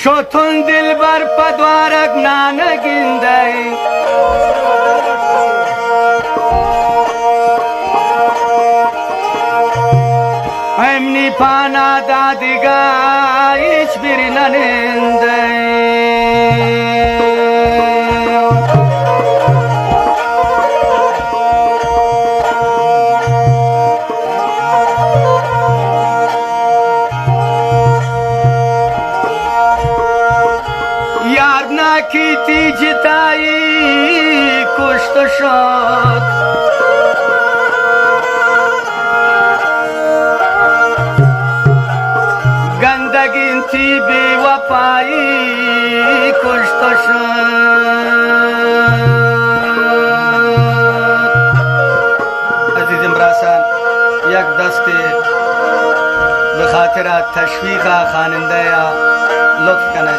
शोथुन दिल बर पद्वारक नान गिंदई हमनी पाना दादिगा इच बिरनंदई की जिताई कुछ तो शौक गंदगी थी बेवफाई कुछ तो शौक अजीज इमरासन एक दस्ते बखातिर तशवीका खानंदया लुत्फ कने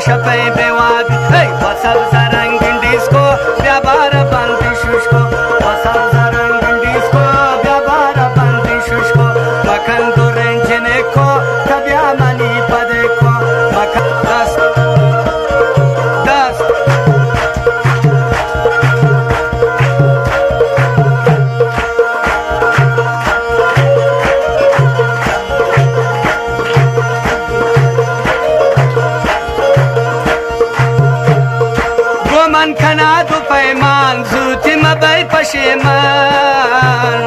शपे बेवाबी हे वसब सरंग डिस्को व्यापार बंदी शुष्को वसब सरंग डिस्को व्यापार बंदी शुष्को मखन दुरेंजने को कब्या मनी पदे को मखन दस खना दु पैमान जुति मबै पशेमान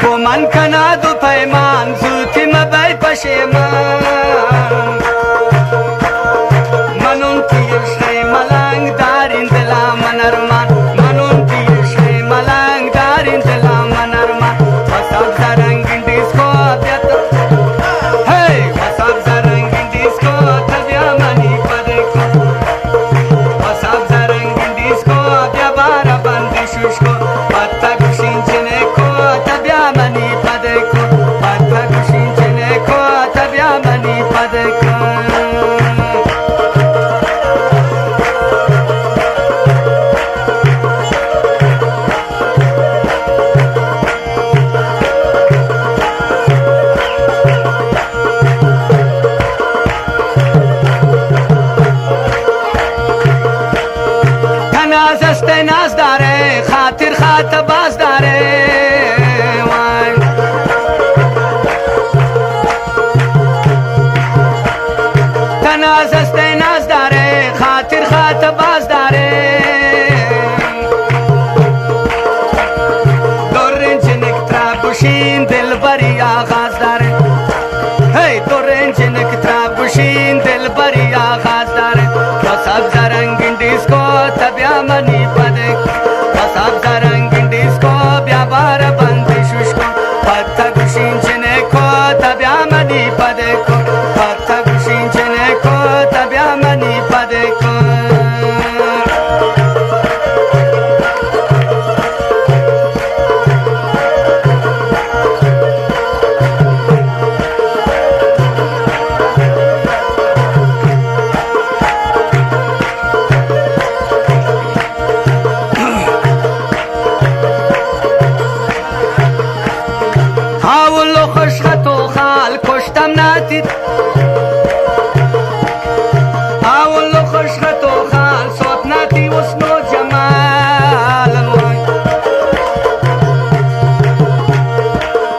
गोमन खना दु पैमान जुति मबै पशेमान मनुन तीर श्री मलंग दारिन दिला मनरमान मनुन तीर श्री मलंग दारिन दिला मनरमान वसब सरंग डिस्को व्यत खातिर खात बाजदारे तनाज़स्ते नाज़दारे खातिर खात बाजदारे दोरेंजनिक त्राबुशीन दिल बरी आगाज़दारे हे दोरेंजनिक त्राबुशीन दिल बरी आगाज़दारे वसब ज़रंगिन डिस्को तब्या मनी पदे वसब ज़रंगिन डिस्को व्यापार बंदी शुष्को पत्ता गुशींचने को तब्या मनी पदे को पत्ता गुशींचने को तब्या मनी पदे को دید اول خوش خط و خال صوت نتی حسن و جمال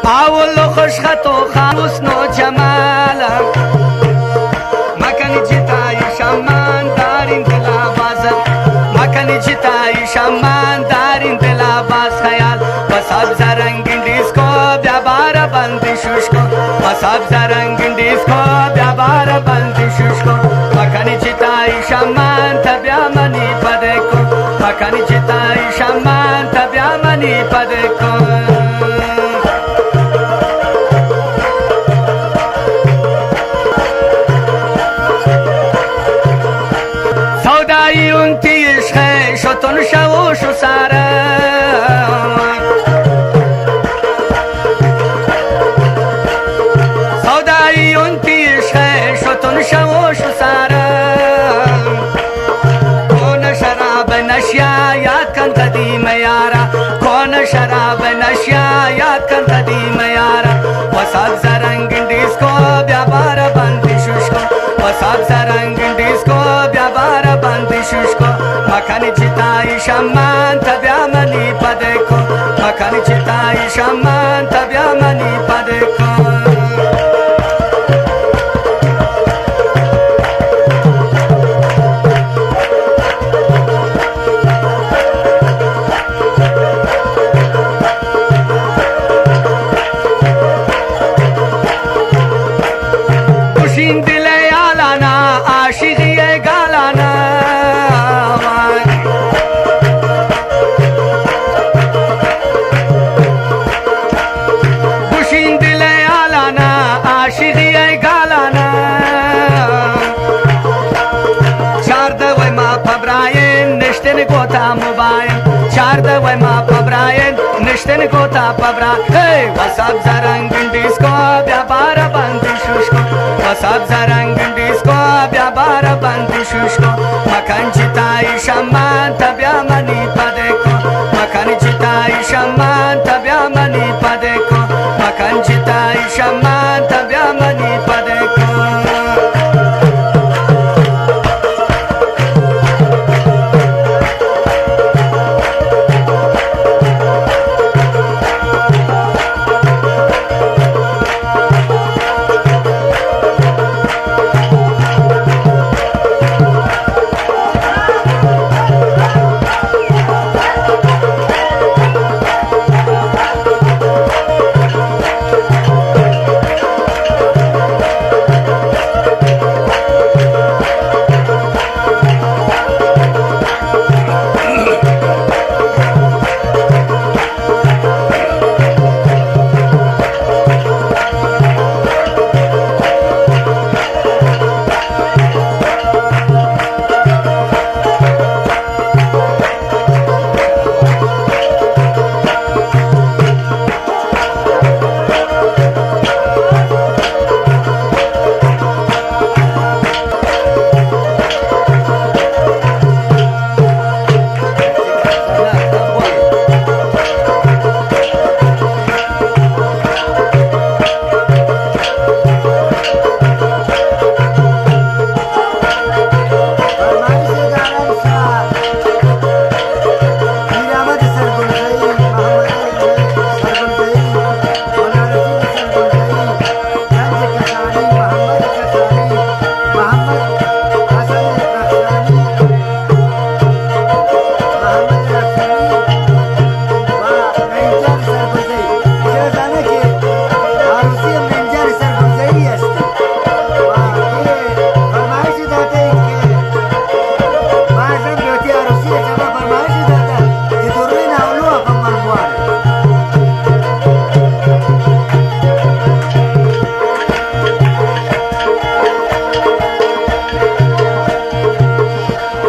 اول خوش خط و خال حسن و جمال مکنی جتای شمان دارین دل آواز مکنی جتای شمان دارین دل آواز خیال بس رنگین دیسکو بیا بار بندی شوشکو بس رنگین دیسکو بیا بار بندی شوشکو مکنی جتای شمان تبیا منی پدکو مکنی جتای شمان تبیا منی پدکو سودایی اون تیش خی شتون شو شو ساره سودایی اون تیش خی شتون شو شو ساره کون شراب نشیا یاد کن قدیم یارا کون شراب نشیا یاد کن قدیم یارا وساب زرنگین دیسکو بیا بار بندی شوشکو وساب زرنگین دیسکو بیا بار بندی شوشکو مکنی چتای شمان تبیا منی پدکو مکنی چتای شمان تبیا منی پدکو خوشین دل یالانا عاشقی گالانا خوشین دل یالانا عاشقی گالانا چارده وی ما پبراین نشتن گوتا موبایل چارده وی ما پبراین نشتن گوتا پبراین وساب زرنگین دیسکو بیا بار بندی شوشکو وساب زرنگین دیسکو بیا بار بندی شوشکو مکن چتای شمان تبیا منی پدکو مکن چتای شمان تبیا منی پدکو مکن چتای شمان تبیا منی پدکو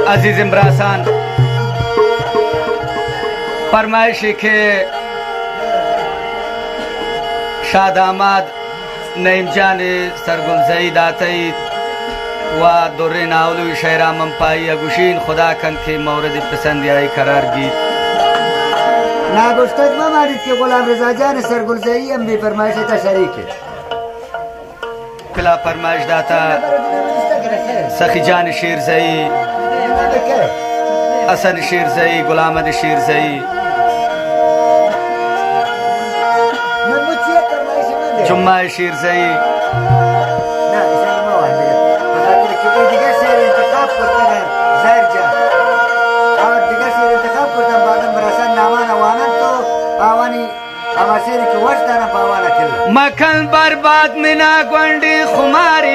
عزیز امراسان فرمایشی که شاد آمد نعیم جان سرگلزئی داتی و دوره ناولوی شهرام منپایی گوشین خدا کن که مورد پسندیدگی قرار گیرد. ناگفتد مامدید که غلام رضا جان سرگلزئی هم به فرمایش تا شریکه. لا فرمایش داتا سخی جان شیرزایی حسن شیرزایی غلام احمد شیرزایی جمعه شیرزایی مکان برباد منا گونڈی خماری